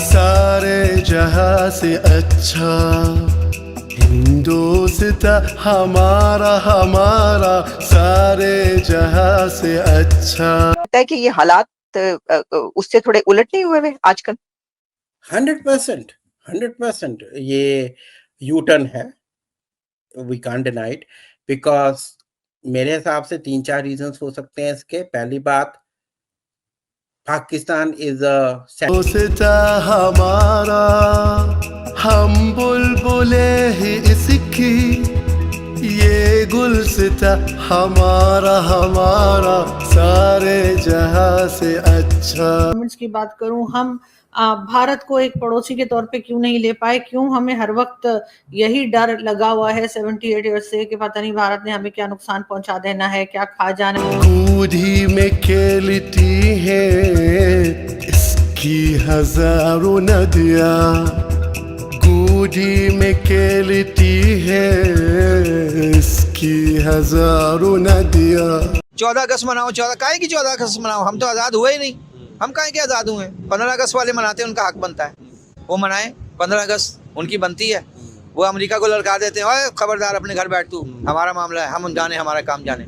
सारे जहां से अच्छा हिंदुस्तां हमारा हमारा सारे जहां से अच्छा। लगता है कि ये हालात उससे थोड़े उलट नहीं हुए हुए आजकल? 100%, 100% ये यू टर्न है, we can't deny it, because मेरे हिसाब से 3-4 रीजंस हो सकते हैं इसके। पहली बात, पाकिस्तान इज हिंदुस्ता हमारा, हम बुलबुले ही इसकी, ये गुलसिता हमारा हमारा सारे जहां से अच्छा। की बात करूं, हम भारत को एक पड़ोसी के तौर पे क्यों नहीं ले पाए? क्यों हमें हर वक्त यही डर लगा हुआ है 78 ईयर्स से कि पता नहीं भारत ने हमें क्या नुकसान पहुंचा देना है, क्या खा जाना है। कूदी में खेलती है इसकी हजारों नदियां, कूदी में खेलती है इसकी हजारों नदियां। 14 अगस्त मनाओ, 14 काहे की 14 अगस्त मनाओ? हम तो आज़ाद हुए ही नहीं, हम काहे के आज़ाद हुए? 15 अगस्त वाले मनाते हैं, उनका हक बनता है, वो मनाएं। 15 अगस्त उनकी बनती है, वो अमेरिका को ललकार देते हैं, ओए खबरदार अपने घर बैठ तू, हमारा मामला है, हम जाने हमारा काम जाने।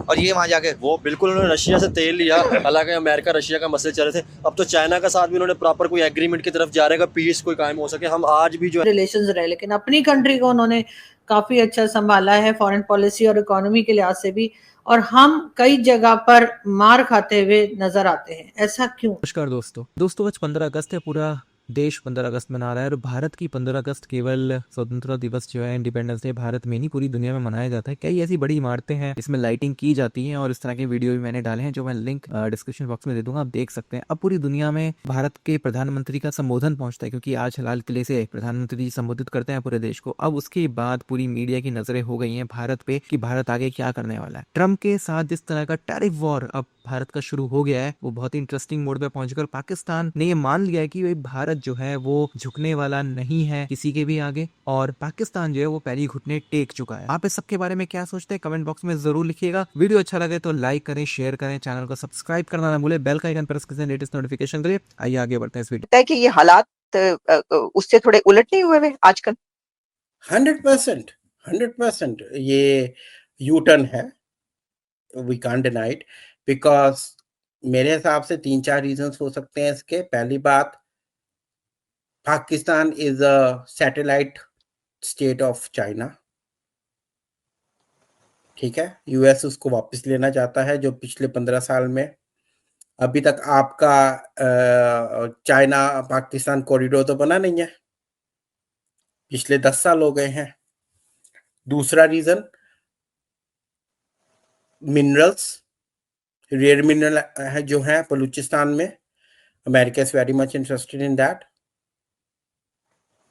और ये वहाँ जाके वो बिल्कुल उन्होंने रशिया से तेल लिया, हालांकि अमेरिका रशिया का मसले चल रहे थे, अब तो चाइना का साथ भी उन्होंने प्रॉपर कोई एग्रीमेंट की तरफ जा रहे हैं, पीस कोई कायम हो सके। हम आज भी जो रिलेशंस रहे, लेकिन अपनी कंट्री को उन्होंने काफी अच्छा संभाला है फॉरेन पॉलिसी और इकोनॉमी के लिहाज से भी, और हम कई जगह पर मार खाते हुए नजर आते हैं। ऐसा क्यों? नमस्कार दोस्तों आज 15 अगस्त है, पूरा देश 15 अगस्त मना रहा है। और भारत की 15 अगस्त केवल स्वतंत्रता दिवस जो है, इंडिपेंडेंस डे, भारत में नहीं पूरी दुनिया में मनाया जाता है। कई ऐसी बड़ी इमारतें हैं इसमें लाइटिंग की जाती है और इस तरह के वीडियो भी मैंने डाले हैं, जो मैं लिंक डिस्क्रिप्शन बॉक्स में दे दूंगा, आप देख सकते हैं। अब पूरी दुनिया में भारत के प्रधानमंत्री का संबोधन पहुंचता है, क्योंकि आज लाल किले से प्रधानमंत्री जी संबोधित करते हैं पूरे देश को। अब उसके बाद पूरी मीडिया की नजरें हो गई हैं भारत पे कि भारत आगे क्या करने वाला है। ट्रम्प के साथ जिस तरह का टैरिफ वॉर अब भारत का शुरू हो गया है, वो बहुत ही इंटरेस्टिंग मोड पे पहुंचकर पाकिस्तान ने ये मान लिया है कि भाई भारत जो है वो झुकने वाला नहीं है किसी के भी आगे, और पाकिस्तान जो है वो पहली घुटने टेक चुका है। आप इस सब के बारे में क्या सोचते हैं कमेंट बॉक्स में जरूर लिखिएगा। वीडियो अच्छा लगे तो लाइक करें, शेयर करें, चैनल को सब्सक्राइब करना ना भूले, बेल का आइकन प्रेस करें लेटेस्ट नोटिफिकेशन के लिए। आइए आगे बढ़ते हैं इस वीडियो। लगता है कि ये हालात उससे थोड़े उलट नहीं हुए हुए आजकल? 100%, 100% ये यू टर्न है, we can't deny it, because मेरे हिसाब से 3-4 रीजंस हो सकते हैं इसके। पहली बात, Pakistan is a satellite state of China, ठीक है। यूएस उसको वापस लेना चाहता है, जो पिछले 15 साल में अभी तक आपका चाइना पाकिस्तान कॉरिडोर तो बना नहीं है, पिछले 10 साल हो गए हैं। दूसरा रीजन, मिनरल्स, रेयर मिनरल है जो है बलूचिस्तान में, America is very much interested in that,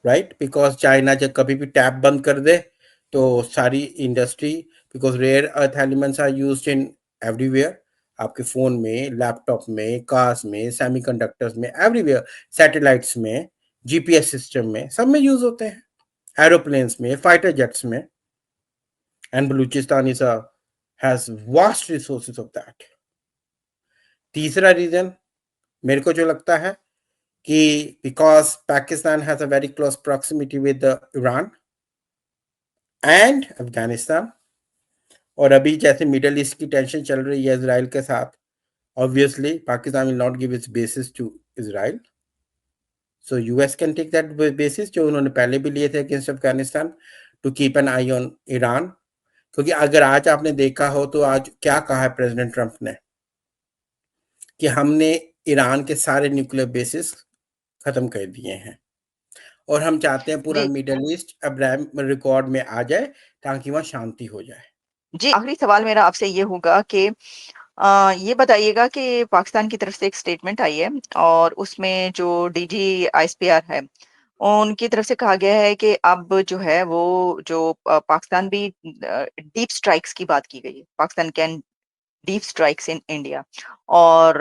right, because China जब कभी भी टैप बंद कर दे तो सारी industry, because rare earth elements are used in everywhere, आपके फोन में, लैपटॉप में, कार्स में, सेमीकंडक्टर्स में, एवरीवेयर, सैटेलाइट्स में, जीपीएस सिस्टम में, सब में यूज होते हैं, एरोप्लेन्स में, फाइटर जेट्स में, and Balochistan is has vast resources of that. तीसरा रीजन मेरे को जो लगता है कि because Pakistan has a very close proximity with Iran and Afghanistan, और अभी जैसे मिडल ईस्ट की टेंशन चल रही है इजराइल के साथ, obviously Pakistan will not give its bases to Israel, so US can take that bases, जो उन्होंने पहले भी लिए थे against Afghanistan, to keep an eye on Iran. क्योंकि अगर आज आपने देखा हो तो आज क्या कहा है प्रेसिडेंट ट्रंप ने, कि हमने ईरान के सारे न्यूक्लियर बेसिस खत्म कर दिए हैं, और हम चाहते हैं पूरा मिडल ईस्ट अब्राहम रिकॉर्ड में आ जाए ताकि वहां शांति हो जाए। जी, आखिरी सवाल मेरा आपसे ये होगा कि ये बताइएगा कि पाकिस्तान की तरफ से एक स्टेटमेंट आई है और उसमें जो डीजी आईएसपीआर है, उनकी तरफ से कहा गया है कि अब जो है वो जो पाकिस्तान भी डीप स्ट्राइक्स की बात की गई है, Pakistan can deep strikes in India. और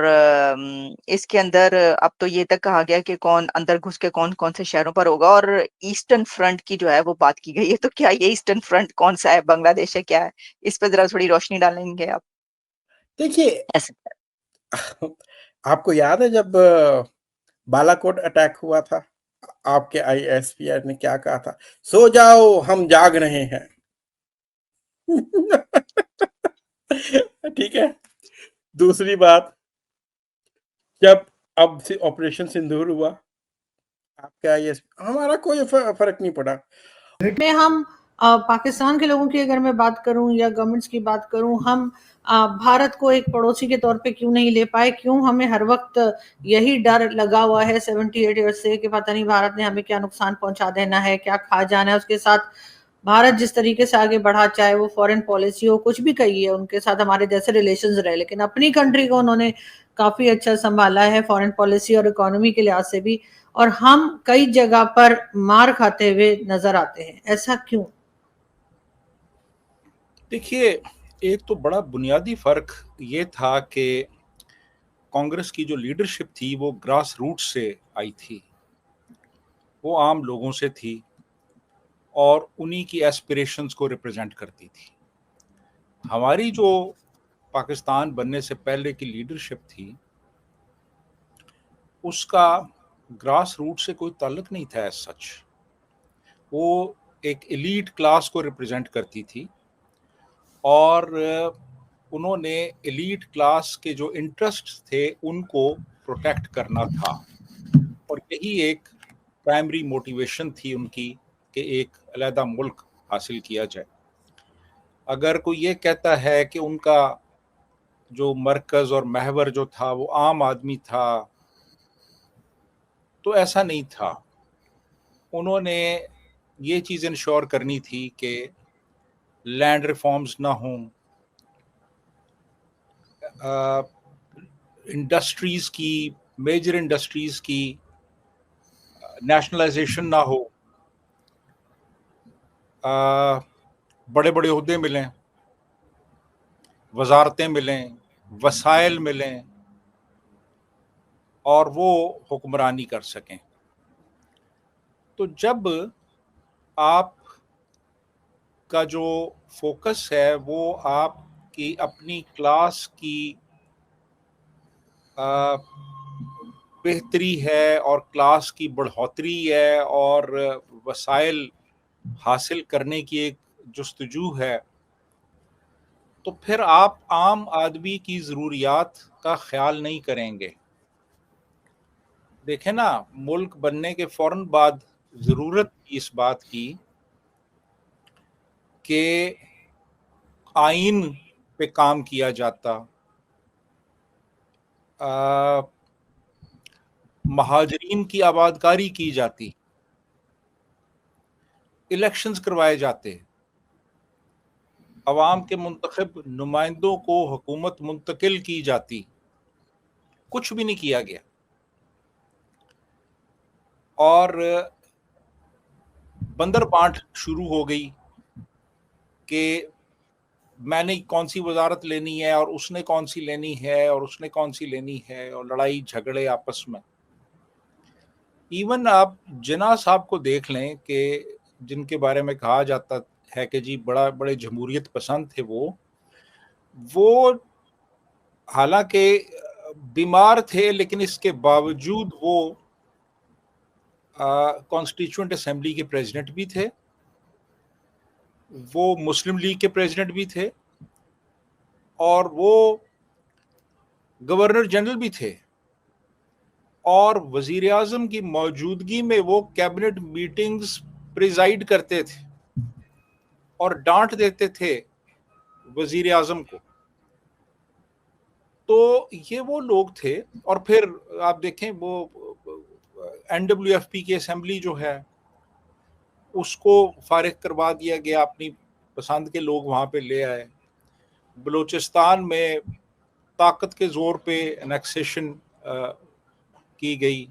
इसके अंदर अब तो ये तक कहा गया कि कौन अंदर घुस के कौन-कौन से शहरों पर होगा, और ईस्टर्न फ्रंट की जो है वो बात की गई है। तो क्या ये ईस्टर्न फ्रंट कौन-सा है? बांग्लादेश है, क्या है? इस पे ज़रा थोड़ी रोशनी डालेंगे आप? देखिए, ऐसे आपको याद है जब बालाकोट अटैक हुआ था? आपके आईएसपीआर ने क्या कहा था? सो जाओ, हम जाग रहे हैं। ठीक है। दूसरी बात, जब अब से ऑपरेशन सिंदूर हुआ, आपके आईएस हमारा कोई फर्क नहीं पड़ा। में हम पाकिस्तान के लोगों की अगर मैं बात करूं या गवर्नमेंट्स की बात करूं, हम भारत को एक पड़ोसी के तौर पे क्यों नहीं ले पाए? क्यों हमें हर वक्त यही डर लगा हुआ है 78 ईयर्स से कि पता नहीं भारत ने हमें क्या नुकसान पहुंचा देना है, क्या खा जाना है। उसके साथ भारत जिस तरीके से आगे बढ़ा, चाहे वो फॉरेन पॉलिसी हो, कुछ भी कही है, उनके साथ हमारे जैसे रिलेशंस रहे, लेकिन अपनी कंट्री को उन्होंने काफी अच्छा संभाला है फॉरेन पॉलिसी और इकोनॉमी के लिहाज से भी। और हम कई जगह पर मार खाते हुए नजर आते हैं, ऐसा क्यों? देखिए, एक तो बड़ा बुनियादी फ़र्क ये था कि कांग्रेस की जो लीडरशिप थी वो ग्रास रूट से आई थी, वो आम लोगों से थी और उन्हीं की एस्पिरेशंस को रिप्रेजेंट करती थी। हमारी जो पाकिस्तान बनने से पहले की लीडरशिप थी, उसका ग्रास रूट से कोई ताल्लुक नहीं था एज सच। वो एक एलीट क्लास को रिप्रेजेंट करती थी और उन्होंने एलीट क्लास के जो इंटरेस्ट थे उनको प्रोटेक्ट करना था, और यही एक प्राइमरी मोटिवेशन थी उनकी कि एक अलहदा मुल्क हासिल किया जाए। अगर कोई ये कहता है कि उनका जो मरकज़ और महवर जो था वो आम आदमी था, तो ऐसा नहीं था। उन्होंने ये चीज़ इंश्योर करनी थी कि लैंड रिफॉर्म्स ना हों, इंडस्ट्रीज़ की, मेजर इंडस्ट्रीज़ की नेशनलाइजेशन ना हो, बड़े बड़े ओहदे मिलें, वजारतें मिलें, वसाइल मिलें और वो हुक्मरानी कर सकें। तो जब आप का जो फोकस है वो आपकी अपनी क्लास की बेहतरी है और क्लास की बढ़ोतरी है और वसाइल हासिल करने की एक जुस्तजू है, तो फिर आप आम आदमी की ज़रूरियात का ख्याल नहीं करेंगे। देखें ना, मुल्क बनने के फ़ौरन बाद ज़रूरत इस बात की कि आइन पे काम किया जाता, महाजरीन की आबादकारी की जाती, इलेक्शंस करवाए जाते, अवाम के मुंतखब नुमाइंदों को हुकूमत मुंतकिल की जाती। कुछ भी नहीं किया गया और बंदर बांट शुरू हो गई कि मैंने कौन सी वजारत लेनी है और उसने कौन सी लेनी है और उसने कौन सी लेनी है, और लड़ाई झगड़े आपस में। इवन आप जिन्ना साहब को देख लें कि जिनके बारे में कहा जाता है कि जी बड़े जमहूरियत पसंद थे, वो हालांकि बीमार थे लेकिन इसके बावजूद वो कॉन्स्टिट्यूएंट असेंबली के प्रेसिडेंट भी थे, वो मुस्लिम लीग के प्रेसिडेंट भी थे और वो गवर्नर जनरल भी थे, और वजीर आजम की मौजूदगी में वो कैबिनेट मीटिंग्स प्रिजाइड करते थे और डांट देते थे वजीर आजम को। तो ये वो लोग थे। और फिर आप देखें वो NWFP की असेंबली जो है उसको फारिग करवा दिया गया, अपनी पसंद के लोग वहाँ पे ले आए। बलूचिस्तान में ताकत के ज़ोर पे एनेक्सेशन की गई।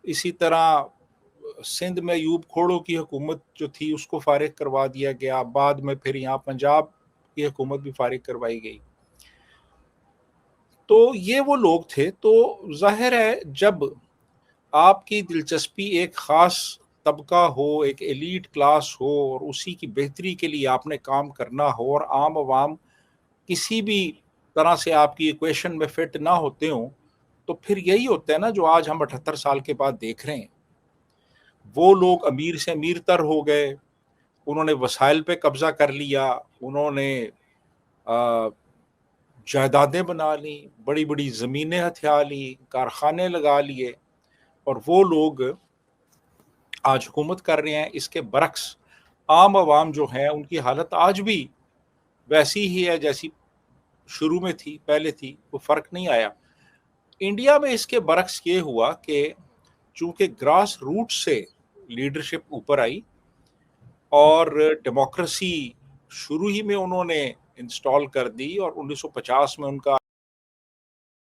इसी तरह सिंध में अयूब खोड़ो की हुकूमत जो थी उसको फारिग करवा दिया गया। बाद में फिर यहाँ पंजाब की हुकूमत भी फारिग करवाई गई। तो ये वो लोग थे। तो जाहिर है जब आपकी दिलचस्पी एक ख़ास तबका हो, एक एलीट क्लास हो और उसी की बेहतरी के लिए आपने काम करना हो और आम आवाम किसी भी तरह से आपकी इक्वेशन में फिट ना होते हों, तो फिर यही होता है ना जो आज हम 78 साल के बाद देख रहे हैं। वो लोग अमीर से अमीर तर हो गए, उन्होंने वसाइल पे कब्जा कर लिया, उन्होंने जायदादें बना ली, बड़ी बड़ी ज़मीनें हथिया ली, कारखाने लगा लिए, और वो लोग आज हुकूमत कर रहे हैं। इसके बरक्स आम आवाम जो है उनकी हालत आज भी वैसी ही है जैसी शुरू में थी, पहले थी, कोई फ़र्क नहीं आया। इंडिया में इसके बरक्स ये हुआ कि चूंकि ग्रास रूट से लीडरशिप ऊपर आई और डेमोक्रेसी शुरू ही में उन्होंने इंस्टॉल कर दी और 1950 में उनका